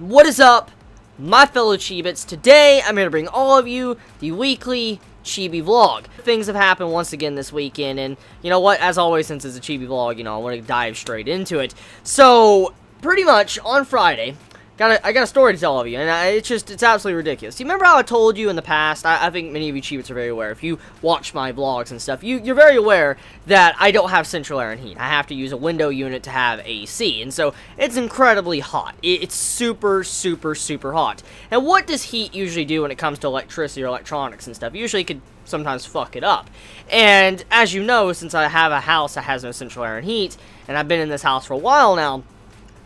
What is up, my fellow Chibits? Today, I'm here to bring all of you the weekly Chibi vlog. Things have happened once again this weekend, and you know what? As always, since it's a Chibi vlog, you know, I want to dive straight into it. So, pretty much on Friday, I got a story to tell all of you, and it's absolutely ridiculous. You remember how I told you in the past? I think many of you Chibits are very aware. If you watch my vlogs and stuff, you're very aware that I don't have central air and heat. I have to use a window unit to have AC, and so it's incredibly hot. It's super, super, super hot. And what does heat usually do when it comes to electricity or electronics and stuff? Usually it could sometimes fuck it up. And as you know, since I have a house that has no central air and heat, and I've been in this house for a while now,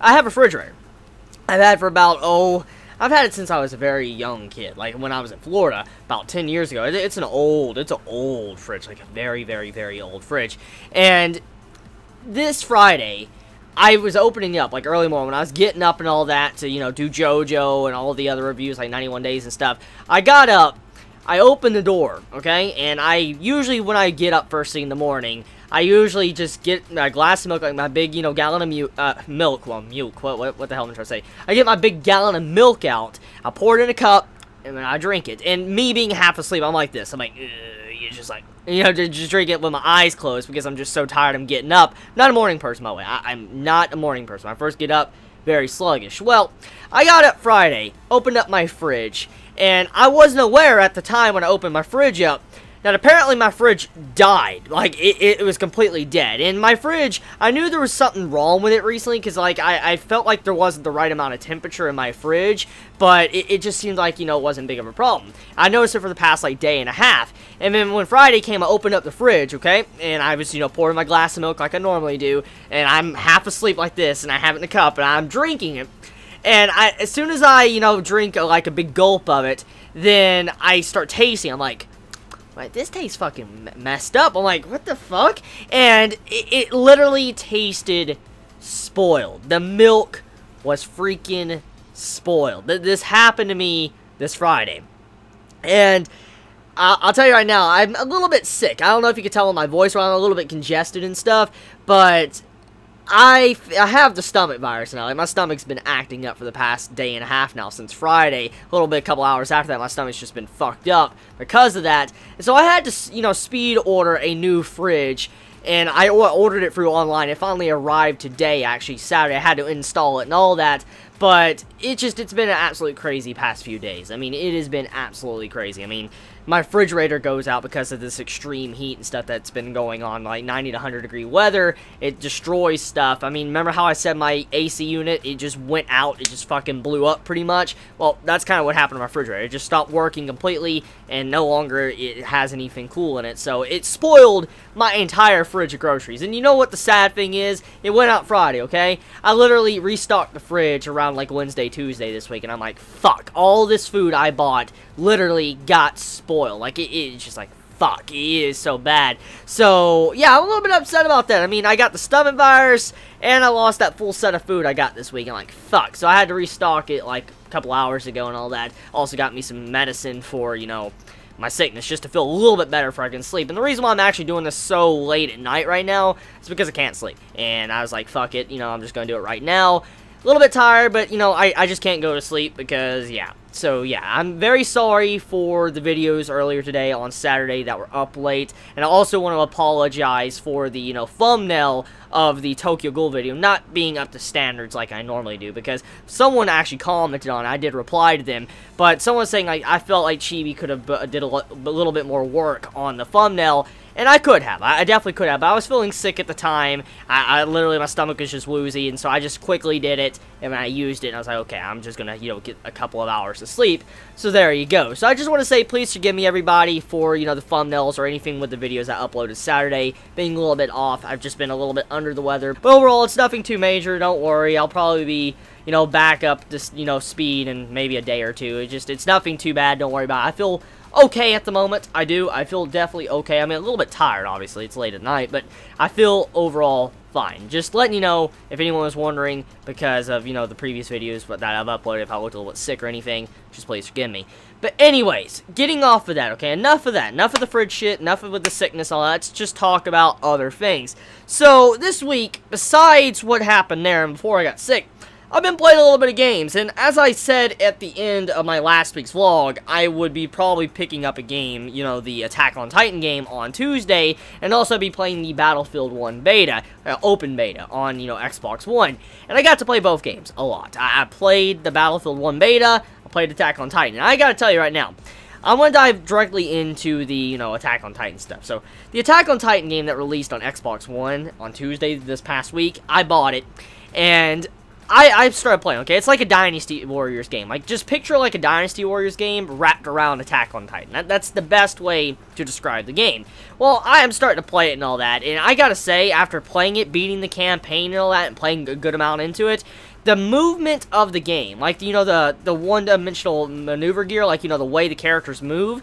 I have a refrigerator. I've had for about, I've had it since I was a very young kid, like when I was in Florida, about 10 years ago. It's an old fridge, like a very, very, very old fridge. And this Friday, I was opening it up, like early morning, when I was getting up and all that to, you know, do JoJo and all the other reviews, like 91 Days and stuff. I got up, I opened the door, okay, and I usually, when I get up first thing in the morning, I usually just get a glass of milk, like my big, you know, gallon of milk, what the hell am I trying to say? I get my big gallon of milk out, I pour it in a cup, and then I drink it. And me being half asleep, I'm like this, I'm like, you just like, you know, just drink it with my eyes closed, because I'm just so tired I'm getting up. Not a morning person, by the way, I'm not a morning person. When I first get up, very sluggish. Well, I got up Friday, opened up my fridge, and I wasn't aware at the time when I opened my fridge up that apparently my fridge died. Like, it was completely dead. And my fridge, I knew there was something wrong with it recently, because, like, I felt like there wasn't the right amount of temperature in my fridge, but it just seemed like, you know, it wasn't big of a problem. I noticed it for the past, like, day and a half. And then when Friday came, I opened up the fridge, okay? And I was, you know, pouring my glass of milk like I normally do, and I'm half asleep like this, and I have it in a cup, and I'm drinking it. And as soon as I, you know, drink, like, a big gulp of it, then I start tasting. I'm like, this tastes fucking messed up. I'm like, what the fuck? And it literally tasted spoiled. The milk was freaking spoiled. This happened to me this Friday. And I'll tell you right now, I'm a little bit sick. I don't know if you can tell in my voice, I'm a little bit congested and stuff, but I have the stomach virus now. Like, my stomach's been acting up for the past day and a half now, since Friday. A little bit, a couple hours after that, my stomach's just been fucked up because of that. And so I had to, you know, speed order a new fridge, and I ordered it through online. It finally arrived today, actually, Saturday. I had to install it and all that, but it's been an absolutely crazy past few days. I mean, it has been absolutely crazy. I mean, my refrigerator goes out because of this extreme heat and stuff that's been going on, like 90 to 100 degree weather. It destroys stuff. I mean, remember how I said my AC unit, it just went out, it just fucking blew up pretty much? Well, that's kind of what happened to my refrigerator. It just stopped working completely, and no longer it has anything cool in it. So it spoiled my entire fridge of groceries. And you know what the sad thing is? It went out Friday, okay? I literally restocked the fridge around like Wednesday, Tuesday this week, and I'm like, fuck, all this food I bought literally got spoiled. Like, it's just like, fuck, it is so bad. So, yeah, I'm a little bit upset about that. I mean, I got the stomach virus, and I lost that full set of food I got this week. I'm like, fuck. So I had to restock it, like, a couple hours ago and all that. Also got me some medicine for, you know, my sickness, just to feel a little bit better before I can sleep. And the reason why I'm actually doing this so late at night right now is because I can't sleep. And I was like, fuck it, you know, I'm just gonna do it right now. A little bit tired, but, you know, I just can't go to sleep because, yeah. So, yeah, I'm very sorry for the videos earlier today on Saturday that were up late. And I also want to apologize for the, you know, thumbnail of the Tokyo Ghoul video not being up to standards like I normally do, because someone actually commented on it. I did reply to them, but someone saying, like, I felt like Chibi could have did a little bit more work on the thumbnail. And I could have. I definitely could have. But I was feeling sick at the time. I literally, my stomach was just woozy. And so I just quickly did it. And I used it. And I was like, okay, I'm just going to, you know, get a couple of hours of sleep. So there you go. So I just want to say, please forgive me, everybody, for, you know, the thumbnails or anything with the videos I uploaded Saturday being a little bit off. I've just been a little bit under the weather. But overall, it's nothing too major. Don't worry. I'll probably be, you know, back up this, you know, speed in maybe a day or two. It's nothing too bad. Don't worry about it. I feel okay at the moment. I feel definitely okay. I mean, a little bit tired, obviously. It's late at night, but I feel overall fine. Just letting you know, if anyone was wondering, because of, you know, the previous videos that I've uploaded, if I looked a little bit sick or anything, just please forgive me. But anyways, getting off of that, okay? Enough of that. Enough of the fridge shit. Enough of the sickness, all that. Let's just talk about other things. So, this week, besides what happened there and before I got sick, I've been playing a little bit of games, and as I said at the end of my last week's vlog, I would be probably picking up a game, you know, the Attack on Titan game on Tuesday, and also be playing the Battlefield 1 beta, open beta, on, you know, Xbox One. And I got to play both games a lot. I played the Battlefield 1 beta, I played Attack on Titan, and I gotta tell you right now, I want to dive directly into the, you know, Attack on Titan stuff. So, the Attack on Titan game that released on Xbox One on Tuesday this past week, I bought it, and I started playing, okay? It's like a Dynasty Warriors game. Like, just picture like a Dynasty Warriors game wrapped around Attack on Titan. That's the best way to describe the game. Well, I am starting to play it and all that, and I gotta say, after playing it, beating the campaign and all that, and playing a good amount into it, the movement of the game, like, you know, the one-dimensional maneuver gear, like, you know, the way the characters move,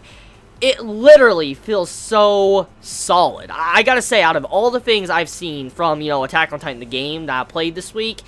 it literally feels so solid. I gotta say, out of all the things I've seen from, you know, Attack on Titan, the game that I played this week,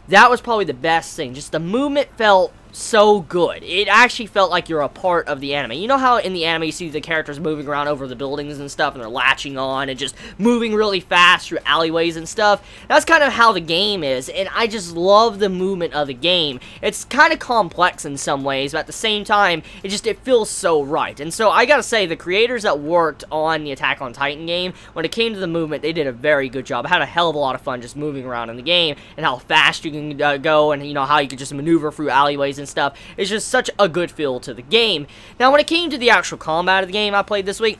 that was probably the best thing. Just the movement felt so good. It actually felt like you're a part of the anime. You know how in the anime you see the characters moving around over the buildings and stuff, and they're latching on and just moving really fast through alleyways and stuff? That's kind of how the game is, and I just love the movement of the game. It's kind of complex in some ways, but at the same time, it feels so right. And so I gotta say, the creators that worked on the Attack on Titan game, when it came to the movement, they did a very good job. I had a hell of a lot of fun just moving around in the game, and how fast you can go, and, you know, how you can just maneuver through alleyways and stuff. It's just such a good feel to the game. Now, when it came to the actual combat of the game I played this week,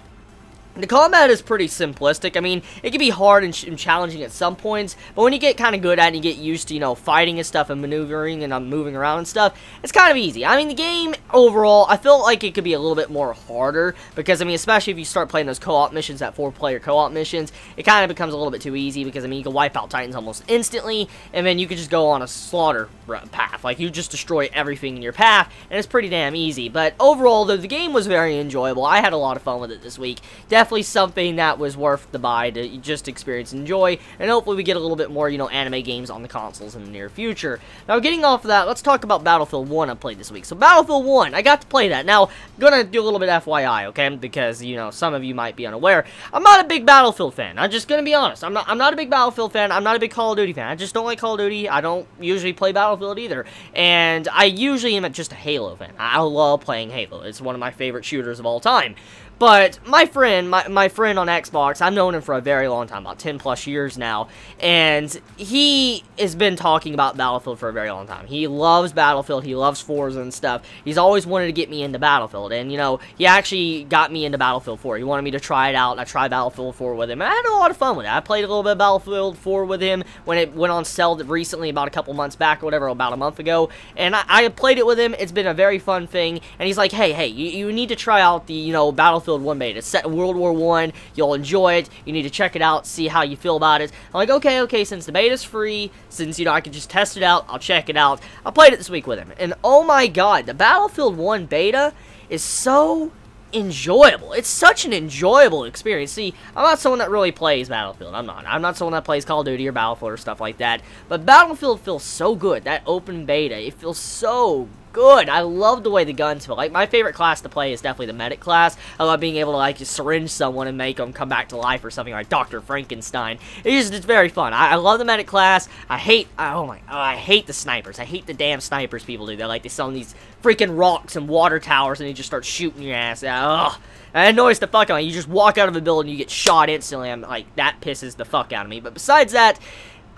the combat is pretty simplistic. I mean, it can be hard and challenging at some points, but when you get kind of good at it and you get used to, you know, fighting and stuff and maneuvering and moving around and stuff, it's kind of easy. I mean, the game, overall, I feel like it could be a little bit more harder, because, I mean, especially if you start playing those co-op missions, that 4-player co-op missions, it kind of becomes a little bit too easy, because, I mean, you can wipe out Titans almost instantly, and then you can just go on a slaughter path. Like, you just destroy everything in your path, and it's pretty damn easy. But overall, though, the game was very enjoyable. I had a lot of fun with it this week. Definitely something that was worth the buy to just experience and enjoy, and hopefully we get a little bit more, you know, anime games on the consoles in the near future. Now, getting off of that, let's talk about Battlefield 1 I played this week. So, Battlefield 1, I got to play that. Now, I'm gonna do a little bit FYI, okay, because, you know, some of you might be unaware. I'm not a big Battlefield fan. I'm just gonna be honest. I'm not a big Battlefield fan. I'm not a big Call of Duty fan. I just don't like Call of Duty. I don't usually play Battlefield either, and I usually am just a Halo fan. I love playing Halo. It's one of my favorite shooters of all time. But my friend, my friend on Xbox, I've known him for a very long time, about 10 plus years now, and he has been talking about Battlefield for a very long time. He loves Battlefield, he loves Forza and stuff. He's always wanted to get me into Battlefield, and, you know, he actually got me into Battlefield 4. He wanted me to try it out, and I tried Battlefield 4 with him, and I had a lot of fun with it. I played a little bit of Battlefield 4 with him when it went on sale recently, about a couple months back or whatever, about a month ago, and I played it with him. It's been a very fun thing, and he's like, hey, you need to try out the, you know, Battlefield 1 beta. It's set in World War I. You'll enjoy it. You need to check it out, see how you feel about it. I'm like, okay, since the beta's free, since, you know, I can just test it out, I'll check it out. I played it this week with him, and oh my god, the Battlefield 1 beta is so enjoyable. It's such an enjoyable experience. See, I'm not someone that really plays Battlefield. I'm not someone that plays Call of Duty or Battlefield or stuff like that. But Battlefield feels so good. That open beta, it feels so good. I love the way the guns feel. Like, my favorite class to play is definitely the medic class. I love being able to, like, just syringe someone and make them come back to life or something, like Dr. Frankenstein. It's very fun. I love the medic class. I hate the snipers. I hate the damn snipers people do. They're like, they sell these freaking rocks and water towers and they just start shooting your ass. Ugh. That annoys the fuck out of me. You just walk out of a building and you get shot instantly. I'm like, that pisses the fuck out of me. But besides that,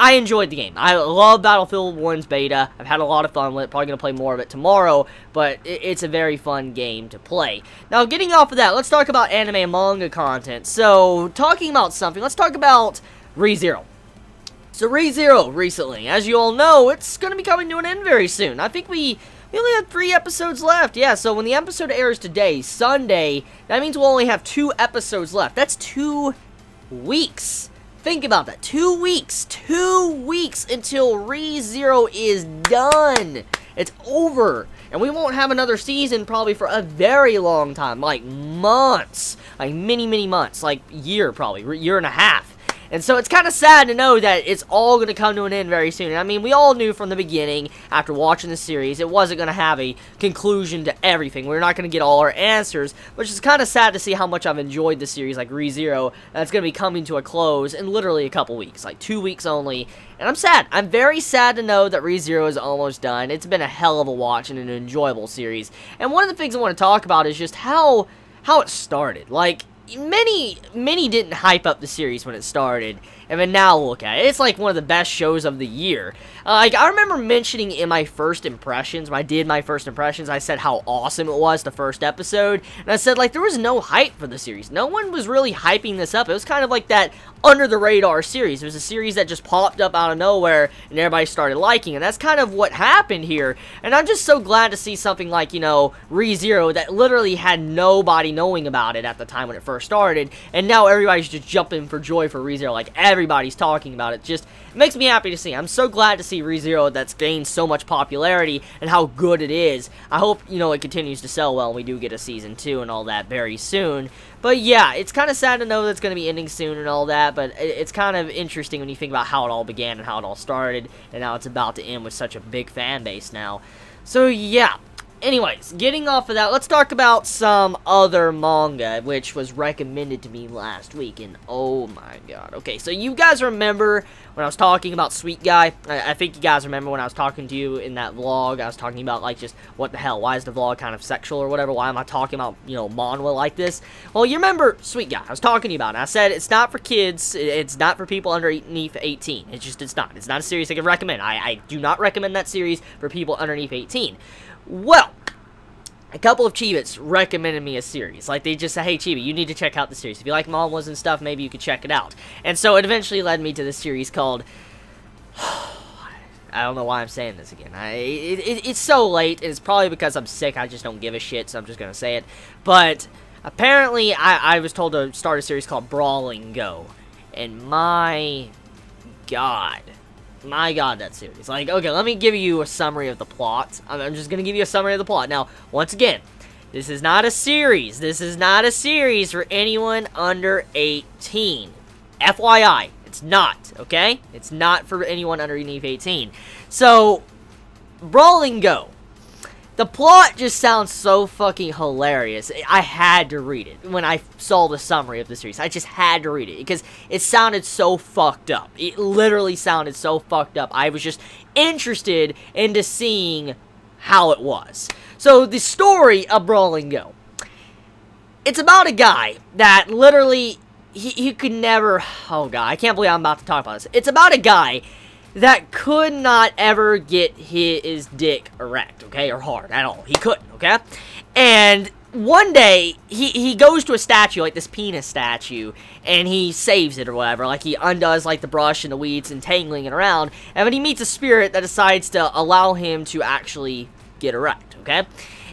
I enjoyed the game. I love Battlefield 1's beta. I've had a lot of fun with it. Probably going to play more of it tomorrow, but it's a very fun game to play. Now, getting off of that, let's talk about anime and manga content. So, talking about something, let's talk about ReZero. So, ReZero, recently, as you all know, it's going to be coming to an end very soon. I think we only have 3 episodes left. Yeah, so when the episode airs today, Sunday, that means we'll only have 2 episodes left. That's 2 weeks. Think about that. 2 weeks. 2 weeks until ReZero is done. It's over. And we won't have another season probably for a very long time. Like months. Like many months. Like year probably. Year and a half. And so it's kind of sad to know that it's all going to come to an end very soon. I mean, we all knew from the beginning, after watching the series, it wasn't going to have a conclusion to everything. We're not going to get all our answers, which is kind of sad to see how much I've enjoyed the series like ReZero. That's going to be coming to a close in literally a couple weeks, like 2 weeks only. And I'm sad. I'm very sad to know that ReZero is almost done. It's been a hell of a watch and an enjoyable series. And one of the things I want to talk about is just how it started. Like, many didn't hype up the series when it started, and then now look at it. It's like one of the best shows of the year. Like, I remember mentioning in my first impressions, when I did my first impressions, I said how awesome it was the first episode, and I said, like, there was no hype for the series. No one was really hyping this up. It was kind of like that under-the-radar series. It was a series that just popped up out of nowhere, and everybody started liking it. That's kind of what happened here, and I'm just so glad to see something like, you know, ReZero that literally had nobody knowing about it at the time when it first started, and now everybody's just jumping for joy for ReZero. Like, everybody's talking about it. Just makes me happy to see. I'm so glad to see ReZero that's gained so much popularity and how good it is. I hope, you know, it continues to sell well and we do get a season 2 and all that very soon. But yeah, it's kind of sad to know that it's going to be ending soon and all that, but it's kind of interesting when you think about how it all began and how it all started, and how it's about to end with such a big fan base now. So yeah. Anyways, getting off of that, let's talk about some other manga, which was recommended to me last week, and oh my god. Okay, so you guys remember when I was talking about Sweet Guy? I think you guys remember when I was talking to you in that vlog, I was talking about, like, just, what the hell, why is the vlog kind of sexual or whatever? Why am I talking about, you know, manhwa like this? Well, you remember Sweet Guy, I was talking to you about it. I said it's not for kids, it's not for people underneath 18. It's not a series I can recommend. I do not recommend that series for people underneath 18. Well, a couple of Chibits recommended me a series. Like, they just said, hey, Chibi, you need to check out the series. If you like manhwas and stuff, maybe you could check it out. And so it eventually led me to this series called... I don't know why I'm saying this again. It's so late, and it's probably because I'm sick. I just don't give a shit, so I'm just going to say it. But apparently, I was told to start a series called Brawling Go. And my god... My god, that series. Like, okay, let me give you a summary of the plot. I'm just gonna give you a summary of the plot. Now, once again, this is not a series. This is not a series for anyone under 18. FYI, it's not, okay? It's not for anyone underneath 18. So, Brawling Go. The plot just sounds so fucking hilarious. I had to read it when I saw the summary of the series. I just had to read it because it sounded so fucked up. It literally sounded so fucked up. I was just interested into seeing how it was. So the story of Brawling Go. It's about a guy that literally, he could never, oh god, I can't believe I'm about to talk about this. It's about a guy that could not ever get his dick erect, okay, or hard at all. He couldn't, okay? And one day, he goes to a statue, like this penis statue, and he saves it or whatever. Like, he undoes, like, the brush and the weeds and tangling it around, and then he meets a spirit that decides to allow him to actually get erect, okay?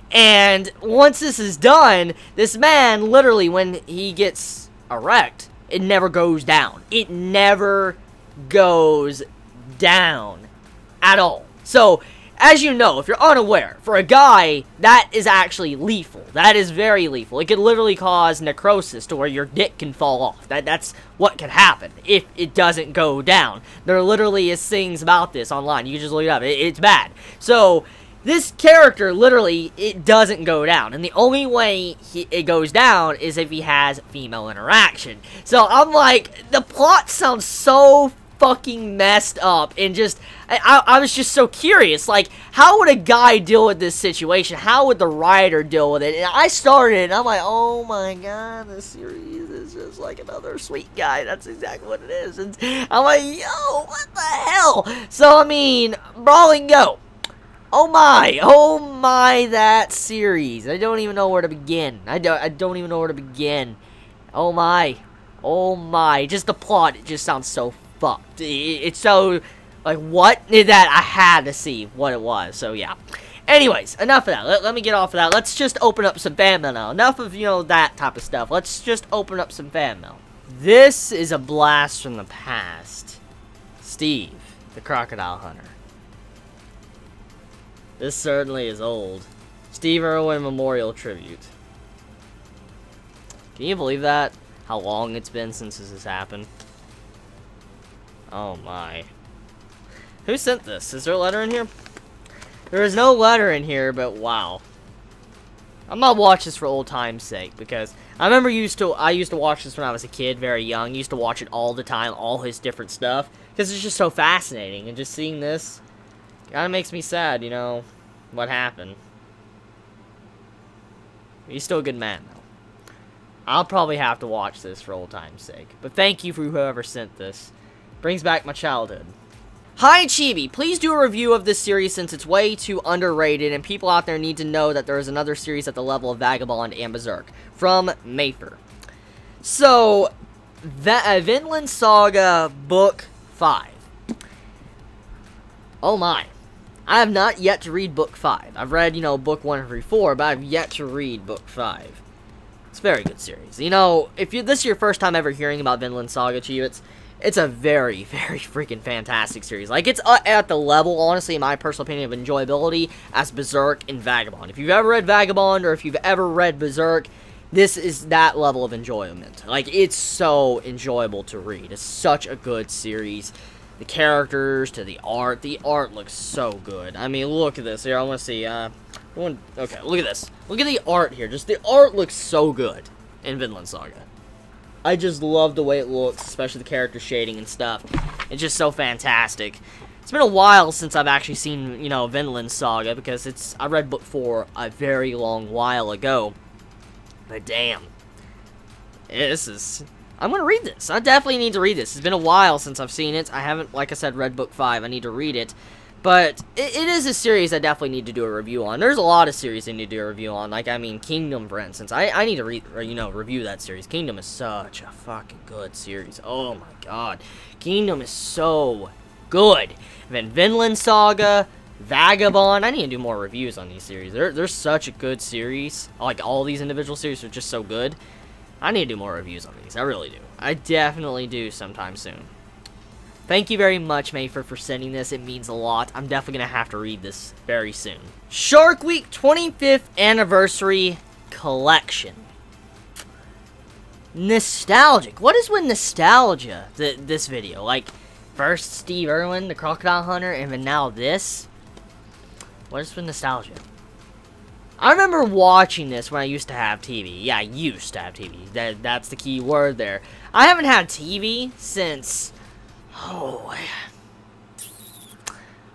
And once this is done, this man, literally, when he gets erect, it never goes down. It never goes down at all. So, as you know, if you're unaware, for a guy, that is actually lethal. That is very lethal. It could literally cause necrosis to where your dick can fall off. That's what could happen if it doesn't go down. There literally is things about this online. You can just look it up. It's bad. So, this character, literally, it doesn't go down. And the only way it goes down is if he has female interaction. So, I'm like, the plot sounds so fucking messed up, and just I was just so curious, like, how would a guy deal with this situation? How would the writer deal with it? And I started, and I'm like, oh my god, this series is just like another Sweet Guy. That's exactly what it is. And I'm like, yo, what the hell? So, I mean, Brawling Go. Oh my, that series. I don't even know where to begin. I don't even know where to begin. Oh my, just the plot, it just sounds so fucked. It's so, like, what? That I had to see what it was, so yeah. Anyways, enough of that. Let me get off of that. Let's just open up some fan mail now. Enough of, you know, that type of stuff. Let's just open up some fan mail. This is a blast from the past. Steve, the Crocodile Hunter. This certainly is old. Steve Irwin Memorial Tribute. Can you believe that? How long it's been since this has happened? Oh my. Who sent this? Is there a letter in here? There is no letter in here, but wow. I'm gonna watch this for old time's sake, because I remember I used to watch this when I was a kid, very young. Used to watch it all the time, all his different stuff, because it's just so fascinating. And just seeing this kind of makes me sad, you know, what happened. He's still a good man, though. I'll probably have to watch this for old time's sake. But thank you for whoever sent this. Brings back my childhood. Hi Chibi, please do a review of this series since it's way too underrated and people out there need to know that there is another series at the level of Vagabond and Berserk. From Mayfer. So, Vinland Saga Book 5. Oh my. I have not yet to read Book 5. I've read, you know, Book 1 through 4, but I've yet to read Book 5. It's a very good series. You know, if this is your first time ever hearing about Vinland Saga, Chibi, it's a very, very freaking fantastic series. Like, it's at the level, honestly, in my personal opinion, of enjoyability as Berserk and Vagabond. If you've ever read Vagabond, or if you've ever read Berserk, this is that level of enjoyment. Like, it's so enjoyable to read. It's such a good series. The characters, to the art looks so good. I mean, look at this. Here, I want to see, okay, look at this. Look at the art here. Just, the art looks so good in Vinland Saga. I just love the way it looks, especially the character shading and stuff. It's just so fantastic. It's been a while since I've actually seen, you know, Vinland Saga, because I read book 4 a very long while ago. But damn. I'm gonna read this. I definitely need to read this. It's been a while since I've seen it. I haven't, like I said, read book 5. I need to read it. But it is a series I definitely need to do a review on. There's a lot of series I need to do a review on. Like, I mean, Kingdom, for instance. I need to review that series. Kingdom is such a fucking good series. Oh my god. Kingdom is so good. And then Vinland Saga, Vagabond. I need to do more reviews on these series. They're such a good series. Like, all these individual series are just so good. I need to do more reviews on these. I really do. I definitely do sometime soon. Thank you very much, Mayfer, for sending this. It means a lot. I'm definitely going to have to read this very soon. Shark Week 25th Anniversary Collection. Nostalgic. What is with nostalgia, this video? Like, first Steve Irwin, the Crocodile Hunter, and then now this? What is with nostalgia? I remember watching this when I used to have TV. Yeah, I used to have TV. That's the key word there. I haven't had TV since... Oh,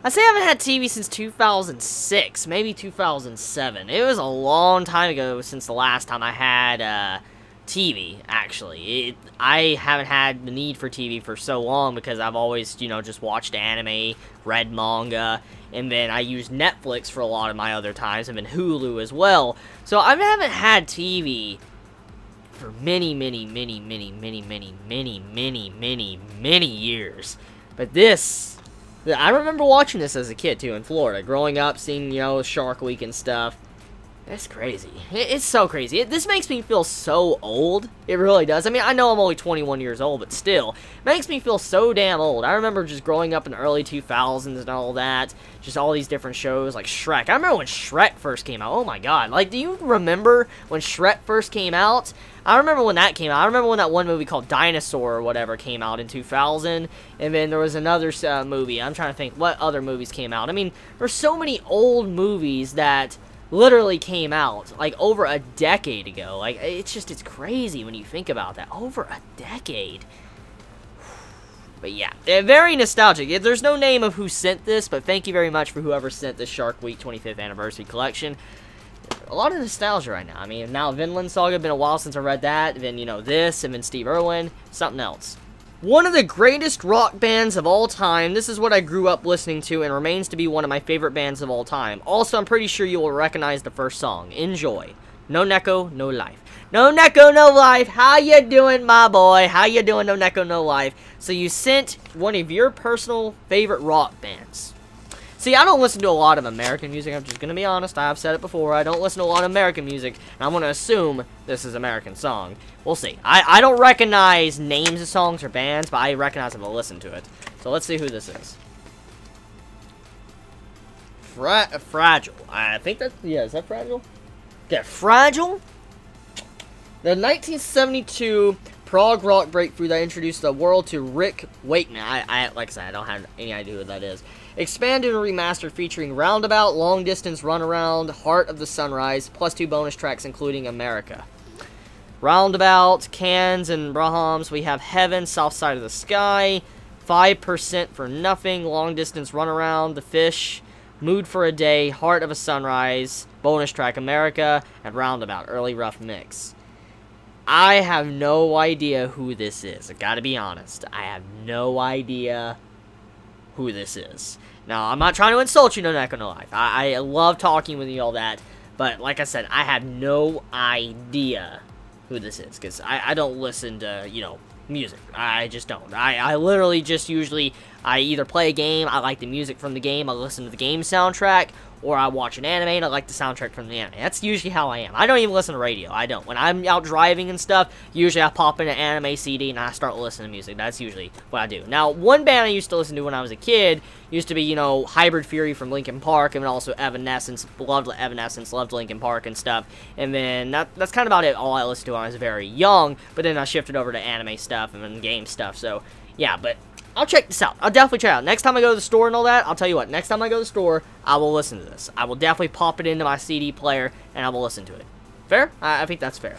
I'd say I haven't had TV since 2006, maybe 2007. It was a long time ago since the last time I had TV, actually. I haven't had the need for TV for so long because I've always, you know, just watched anime, read manga, and then I used Netflix for a lot of my other times, and then Hulu as well. So I haven't had TV for many years. But this, I remember watching this as a kid too in Florida, growing up, seeing, you know, Shark Week and stuff. That's crazy. It's so crazy. This makes me feel so old. It really does. I mean, I know I'm only 21 years old, but still, it makes me feel so damn old. I remember just growing up in the early 2000s and all that. Just all these different shows like Shrek. I remember when Shrek first came out. Oh my god. Like, do you remember when Shrek first came out? I remember when that came out. I remember when that one movie called Dinosaur or whatever came out in 2000. And then there was another movie. I'm trying to think what other movies came out. I mean, there's so many old movies that literally came out like over a decade ago. Like, it's crazy when you think about that. Over a decade. But yeah, very nostalgic. There's no name of who sent this, but thank you very much for whoever sent this Shark Week 25th Anniversary Collection. A lot of nostalgia right now. I mean, now Vinland Saga, been a while since I read that. Then, you know, this, and then Steve Irwin, something else. One of the greatest rock bands of all time. This is what I grew up listening to and remains to be one of my favorite bands of all time. Also, I'm pretty sure you will recognize the first song. Enjoy. No Neko, No Life. No Neko, No Life. How you doing, my boy? How you doing, No Neko, No Life? So you sent one of your personal favorite rock bands. See, I don't listen to a lot of American music. I'm just going to be honest. I've said it before. I don't listen to a lot of American music. And I'm going to assume this is an American song. We'll see. I don't recognize names of songs or bands, but I recognize them to listen to it. So let's see who this is. Fragile. I think that, yeah, is that Fragile? Yeah, Fragile. The 1972 prog rock breakthrough that introduced the world to Rick Wakeman. Like I said, I don't have any idea who that is. Expanded and remastered featuring Roundabout, Long Distance Runaround, Heart of the Sunrise, plus 2 bonus tracks including America. Roundabout, Cans and Brahms, we have Heaven, South Side of the Sky, 5% for Nothing, Long Distance Runaround, The Fish, Mood for a Day, Heart of a Sunrise, bonus track America, and Roundabout, Early Rough Mix. I have no idea who this is. I gotta be honest. I have no idea who this is. Now, I'm not trying to insult you, No Neck, No Life. I love talking with you all that, but like I said, I have no idea who this is, because I don't listen to, you know, music. I just don't. I literally just usually, I either play a game, I like the music from the game, I listen to the game soundtrack, or I watch an anime and I like the soundtrack from the anime. That's usually how I am. I don't even listen to radio. I don't. When I'm out driving and stuff, usually I pop in an anime CD and I start listening to music. That's usually what I do. Now, one band I used to listen to when I was a kid used to be, you know, Hybrid Fury from Linkin Park, and also Evanescence. Loved Evanescence, loved Linkin Park and stuff. And then that's kind of about it, all I listened to when I was very young. But then I shifted over to anime stuff and then game stuff. So, yeah, but I'll check this out. I'll definitely check it out. Next time I go to the store and all that, I'll tell you what, next time I go to the store, I will listen to this. I will definitely pop it into my CD player, and I will listen to it. Fair? I think that's fair.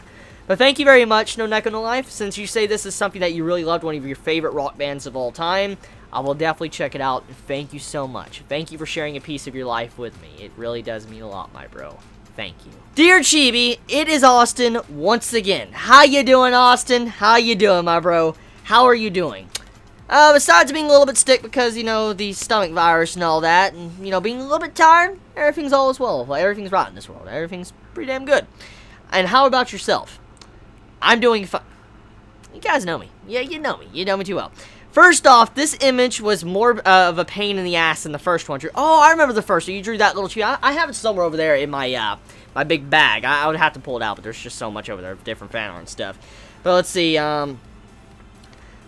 But thank you very much, No Neck, No Life. Since you say this is something that you really loved, one of your favorite rock bands of all time, I will definitely check it out. Thank you so much. Thank you for sharing a piece of your life with me. It really does mean a lot, my bro. Thank you. Dear Chibi, it is Austin once again. How you doing, Austin? How you doing, my bro? How are you doing? Besides being a little bit sick because, you know, the stomach virus and all that, and, you know, being a little bit tired, everything's all as well. Like, everything's right in this world. Everything's pretty damn good. And how about yourself? I'm doing fine. You guys know me. Yeah, you know me. You know me too well. First off, this image was more of a pain in the ass than the first one. Oh, I remember the first one. You drew that little tree. I have it somewhere over there in my, my big bag. I would have to pull it out, but there's just so much over there of different fan art and stuff. But let's see,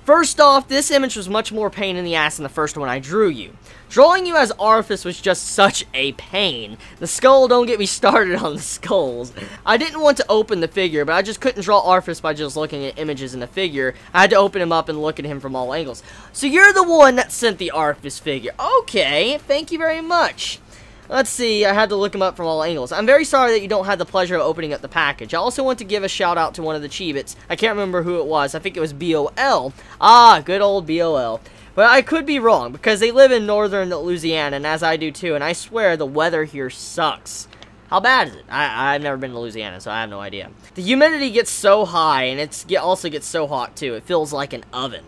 first off, this image was much more pain in the ass than the first one I drew you. Drawing you as Arthas was just such a pain. The skull, don't get me started on the skulls. I didn't want to open the figure, but I just couldn't draw Arthas by just looking at images in the figure. I had to open him up and look at him from all angles. So you're the one that sent the Arthas figure. Okay, thank you very much. Let's see, I had to look him up from all angles. I'm very sorry that you don't have the pleasure of opening up the package. I also want to give a shout out to one of the Chibits. I can't remember who it was. I think it was BOL. Ah, good old BOL. But I could be wrong, because they live in northern Louisiana, and as I do too, and I swear the weather here sucks. How bad is it? I've never been to Louisiana, so I have no idea. The humidity gets so high, and it also gets so hot too. It feels like an oven.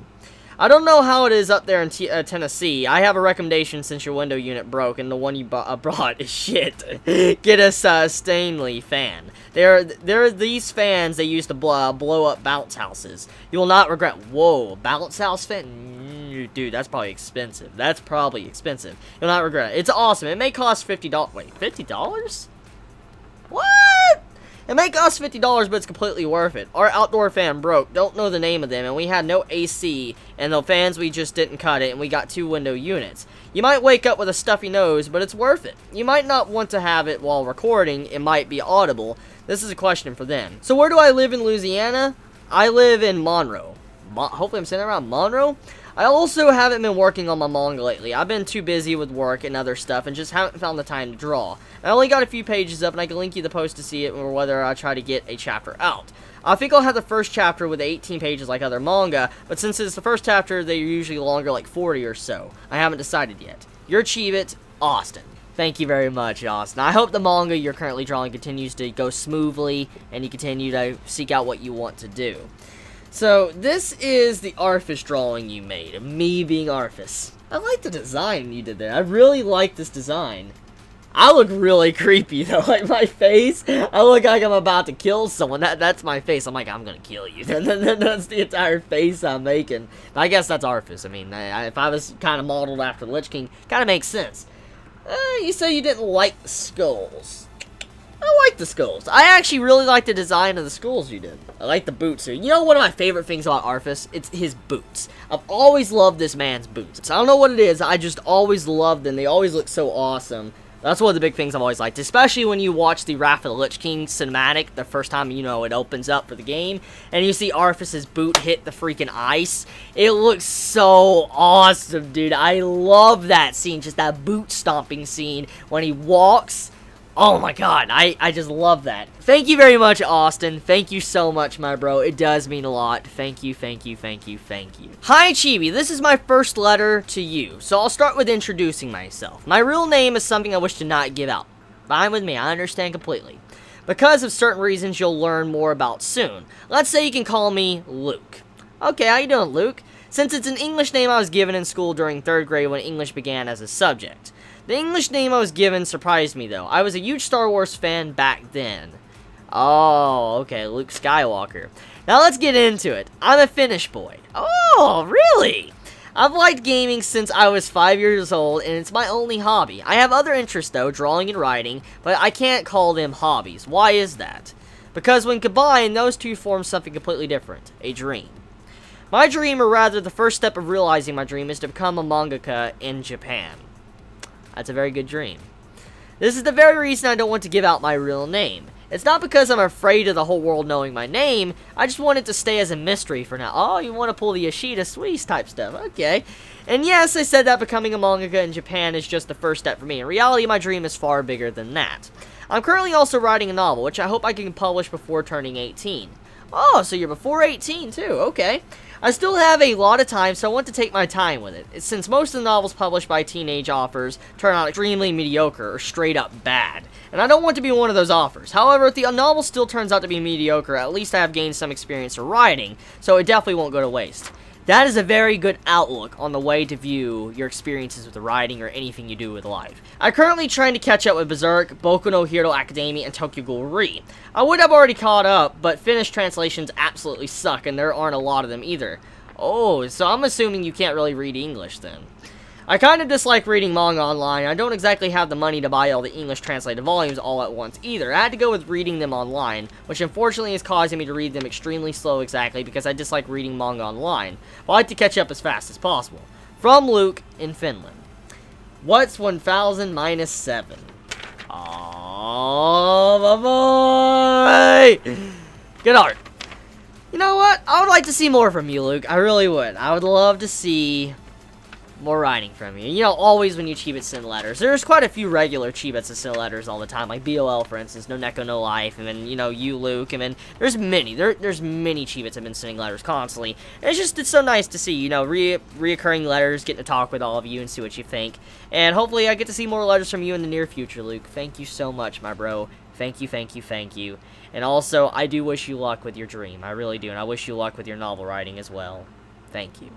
I don't know how it is up there in Tennessee. I have a recommendation since your window unit broke and the one you brought is shit. Get us a Stanley fan. There are these fans they use to blow up bounce houses. You will not regret. Whoa, bounce house fan? Dude, that's probably expensive. That's probably expensive. You'll not regret it. It's awesome. It may cost $50. Wait, $50? What? It may cost $50, but it's completely worth it. Our outdoor fan broke. Don't know the name of them, and we had no AC, and the fans, we just didn't cut it, and we got 2 window units. You might wake up with a stuffy nose, but it's worth it. You might not want to have it while recording. It might be audible. This is a question for them. So where do I live in Louisiana? I live in Monroe. Hopefully I'm saying that around Monroe. I also haven't been working on my manga lately. I've been too busy with work and other stuff and just haven't found the time to draw. I only got a few pages up, and I can link you the post to see it or whether I try to get a chapter out. I think I'll have the first chapter with 18 pages like other manga, but since it's the first chapter, they're usually longer, like 40 or so. I haven't decided yet. Your Chibit, Austin. Thank you very much, Austin. I hope the manga you're currently drawing continues to go smoothly, and you continue to seek out what you want to do. So, this is the Arthas drawing you made, of me being Arthas. I like the design you did there. I really like this design. I look really creepy, though. Like, my face, I look like I'm about to kill someone. That's my face. I'm like, I'm gonna kill you. That's the entire face I'm making. But I guess that's Arthas. I mean, if I was kind of modeled after the Lich King, kind of makes sense. You say you didn't like the skulls. I like the skulls. I actually really like the design of the skulls you did. I like the boots here. You know one of my favorite things about Arthas? It's his boots. I've always loved this man's boots. I don't know what it is. I just always loved them. They always look so awesome. That's one of the big things I've always liked, especially when you watch the Wrath of the Lich King cinematic the first time, you know, it opens up for the game, and you see Arthas's boot hit the freaking ice. It looks so awesome, dude. I love that scene, just that boot stomping scene when he walks. Oh my god, I just love that. Thank you very much, Austin. Thank you so much, my bro. It does mean a lot. Thank you, thank you, thank you, thank you. Hi, Chibi. This is my first letter to you, so I'll start with introducing myself. My real name is something I wish to not give out. Fine with me, I understand completely. Because of certain reasons you'll learn more about soon. Let's say you can call me Luke. Okay, how you doing, Luke? Since it's an English name I was given in school during 3rd grade when English began as a subject. The English name I was given surprised me, though. I was a huge Star Wars fan back then. Oh, okay, Luke Skywalker. Now let's get into it. I'm a Finnish boy. Oh, really? I've liked gaming since I was 5 years old, and it's my only hobby. I have other interests, though, drawing and writing, but I can't call them hobbies. Why is that? Because when combined, those two form something completely different. A dream. My dream, or rather the first step of realizing my dream, is to become a mangaka in Japan. That's a very good dream. This is the very reason I don't want to give out my real name. It's not because I'm afraid of the whole world knowing my name, I just want it to stay as a mystery for now. Oh, you want to pull the Yoshida Suisse type stuff, okay. And yes, I said that becoming a mangaka in Japan is just the first step for me. In reality, my dream is far bigger than that. I'm currently also writing a novel, which I hope I can publish before turning 18. Oh, so you're before 18 too, okay. I still have a lot of time, so I want to take my time with it, since most of the novels published by teenage authors turn out extremely mediocre or straight up bad, and I don't want to be one of those authors. However, if the novel still turns out to be mediocre, at least I have gained some experience in writing, so it definitely won't go to waste. That is a very good outlook on the way to view your experiences with the writing or anything you do with life. I'm currently trying to catch up with Berserk, Boku no Hero Academia, and Tokyo Ghoul Re. I would have already caught up, but Finnish translations absolutely suck, and there aren't a lot of them either. Oh, so I'm assuming you can't really read English then. I kind of dislike reading manga online. I don't exactly have the money to buy all the English translated volumes all at once either. I had to go with reading them online, which unfortunately is causing me to read them extremely slow exactly because I dislike reading manga online. But I like to catch up as fast as possible. From Luke in Finland. What's 1000 minus 7? Oh, my boy! Good art. You know what? I would like to see more from you, Luke. I really would. I would love to see more writing from you. You know, always when you Chibits send letters. There's quite a few regular Chibits that send letters all the time, like BOL, for instance, No Neko No Life, and then, you know, you, Luke, and then there's many. There's many Chibits that have been sending letters constantly. And it's so nice to see, you know, reoccurring letters, getting to talk with all of you and see what you think. And hopefully I get to see more letters from you in the near future, Luke. Thank you so much, my bro. Thank you, thank you, thank you. And also, I do wish you luck with your dream. I really do, and I wish you luck with your novel writing as well. Thank you.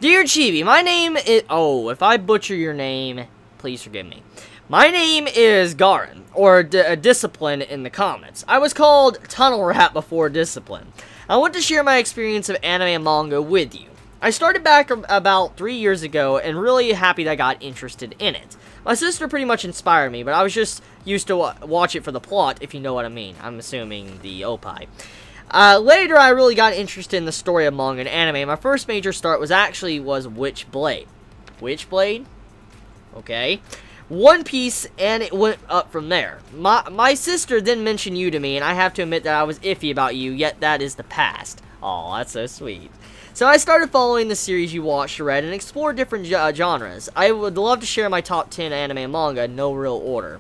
Dear Chibi, my name is... Oh, if I butcher your name, please forgive me. My name is Garin, or Discipline in the comments. I was called Tunnel Rat before Discipline. I want to share my experience of anime and manga with you. I started back about 3 years ago, and really happy that I got interested in it. My sister pretty much inspired me, but I was just used to watch it for the plot, if you know what I mean. I'm assuming the Opie. Later, I really got interested in the story of manga and anime. My first major start was Witchblade. Witchblade? Okay. One Piece, and it went up from there. My sister then mentioned you to me, and I have to admit that I was iffy about you, yet that is the past. Aw, that's so sweet. So I started following the series you watched, read, and explored different genres. I would love to share my top 10 anime and manga, no real order.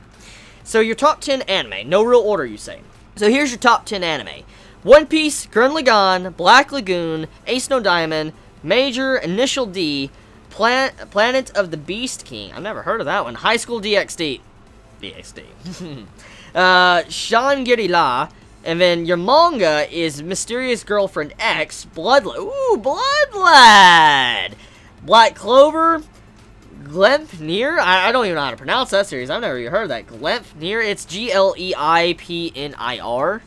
So your top 10 anime, no real order you say. So here's your top 10 anime. One Piece, Gurren Lagann, Black Lagoon, Ace No Diamond, Major, Initial D, Planet of the Beast King. I've never heard of that one. High School DxD. Shangri-La. And then your manga is Mysterious Girlfriend X, Bloodlad. Ooh, Bloodlad! Black Clover, Gleipnir. I don't even know how to pronounce that series. I've never even heard of that. Gleipnir. It's Gleipnir.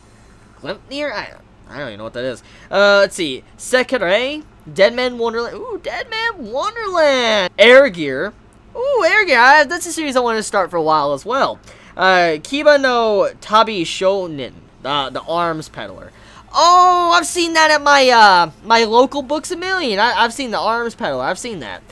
Gleipnir? I don't even know what that is. Let's see. Sekirei. Deadman Wonderland. Ooh, Deadman Wonderland. Air Gear. Ooh, Air Gear. That's a series I wanted to start for a while as well. Kiba no Tabi Shonen. The Arms Peddler. Oh, I've seen that at my my local Books A Million. I've seen the Arms Peddler. I've seen that.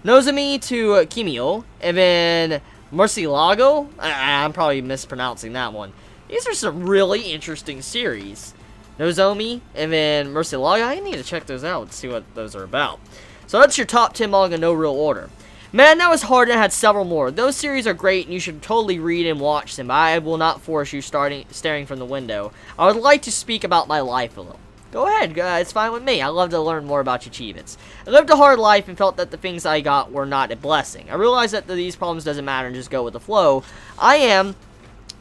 Nozomi to Kimio, and then Murcielago? I'm probably mispronouncing that one. These are some really interesting series. Nozomi, and then Murcielago. I need to check those out and see what those are about. So that's your top 10 manga in no real order. Man, that was hard and I had several more. Those series are great and you should totally read and watch them. I will not force you staring from the window. I would like to speak about my life a little. Go ahead, it's fine with me. I love to learn more about your achievements. I lived a hard life and felt that the things I got were not a blessing. I realized that these problems doesn't matter and just go with the flow. I am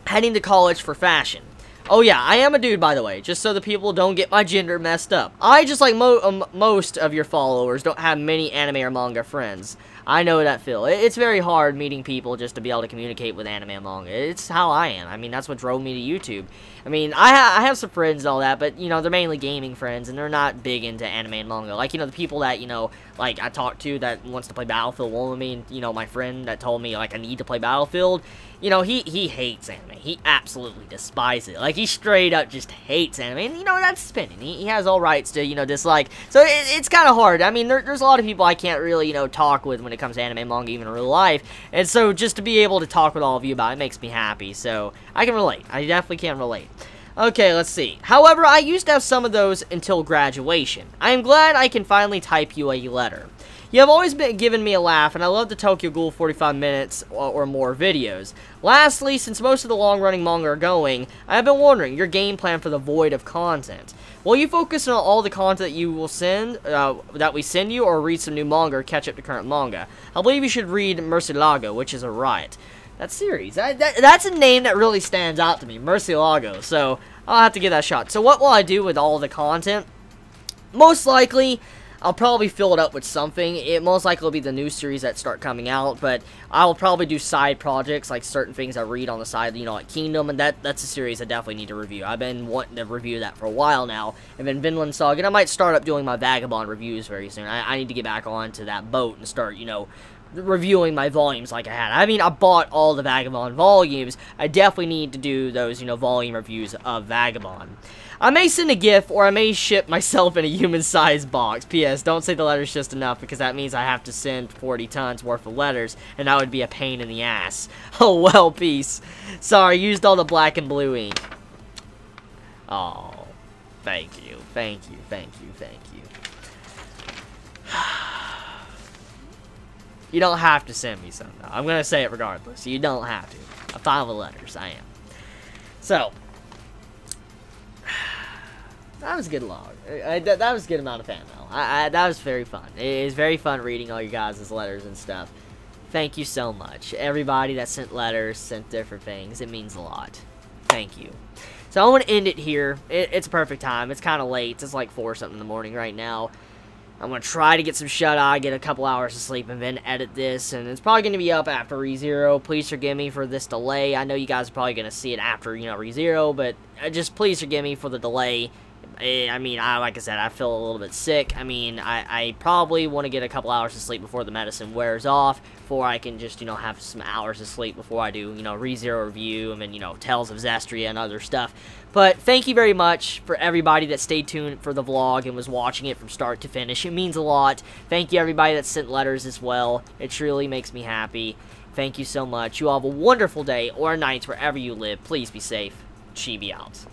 heading to college for fashion. Oh yeah, I am a dude, by the way, just so the people don't get my gender messed up. I, just like most of your followers, don't have many anime or manga friends. I know that feel. It's very hard meeting people just to be able to communicate with anime and manga. It's how I am. I mean, that's what drove me to YouTube. I mean, I have some friends and all that, but, you know, they're mainly gaming friends, and they're not big into anime and manga. Like, you know, the people that, you know, like, I talked to that wants to play Battlefield 1 with me, and, you know, my friend that told me, like, I need to play Battlefield, you know, he hates anime. He absolutely despises it. Like, he straight up just hates anime, and, you know, that's spinning. He has all rights to, you know, dislike. So, it's kind of hard. I mean, there's a lot of people I can't really, you know, talk with when it comes to anime, manga, even in real life, and so just to be able to talk with all of you about it makes me happy, so I can relate. I definitely can relate. Okay, let's see. However, I used to have some of those until graduation. I am glad I can finally type you a letter. You have always been giving me a laugh, and I love the Tokyo Ghoul 45 minutes or more videos. Lastly, since most of the long-running manga are going, I have been wondering your game plan for the void of content. Will you focus on all the content that you will send, that we send you, or read some new manga or catch up to current manga? I believe you should read Murcielago, which is a riot. That series, that's a name that really stands out to me, Murcielago, so I'll have to give that a shot. So what will I do with all the content? Most likely, I'll probably fill it up with something. It most likely will be the new series that start coming out, but I will probably do side projects, like certain things I read on the side, you know, like Kingdom, and that's a series I definitely need to review. I've been wanting to review that for a while now, and then Vinland Saga, and I might start up doing my Vagabond reviews very soon. I need to get back onto that boat and start, you know, reviewing my volumes like I had. I mean, I bought all the Vagabond volumes. I definitely need to do those, you know, volume reviews of Vagabond. I may send a GIF, or I may ship myself in a human-sized box. P.S. Don't say the letter's just enough, because that means I have to send 40 tons worth of letters, and that would be a pain in the ass. Oh, well, peace. Sorry, used all the black and blue ink. Oh, thank you, thank you, thank you, thank you. You don't have to send me some, though. I'm going to say it regardless. You don't have to. I'm fine with letters. I am. So, that was a good log. That was a good amount of fan mail. That was very fun. It was very fun reading all you guys' letters and stuff. Thank you so much. Everybody that sent letters, sent different things. It means a lot. Thank you. So, I want to end it here. It's a perfect time. It's kind of late. It's like 4 something in the morning right now. I'm going to try to get some shut-eye, get a couple hours of sleep, and then edit this, and it's probably going to be up after ReZero. Please forgive me for this delay. I know you guys are probably going to see it after, you know, ReZero, but just please forgive me for the delay. I mean, like I said, I feel a little bit sick. I mean, I probably want to get a couple hours of sleep before the medicine wears off, before I can just, you know, have some hours of sleep before I do, you know, ReZero review, and then, you know, Tales of Zestria and other stuff. But thank you very much for everybody that stayed tuned for the vlog and was watching it from start to finish. It means a lot. Thank you everybody that sent letters as well. It truly makes me happy. Thank you so much. You all have a wonderful day or night wherever you live. Please be safe. Chibi out.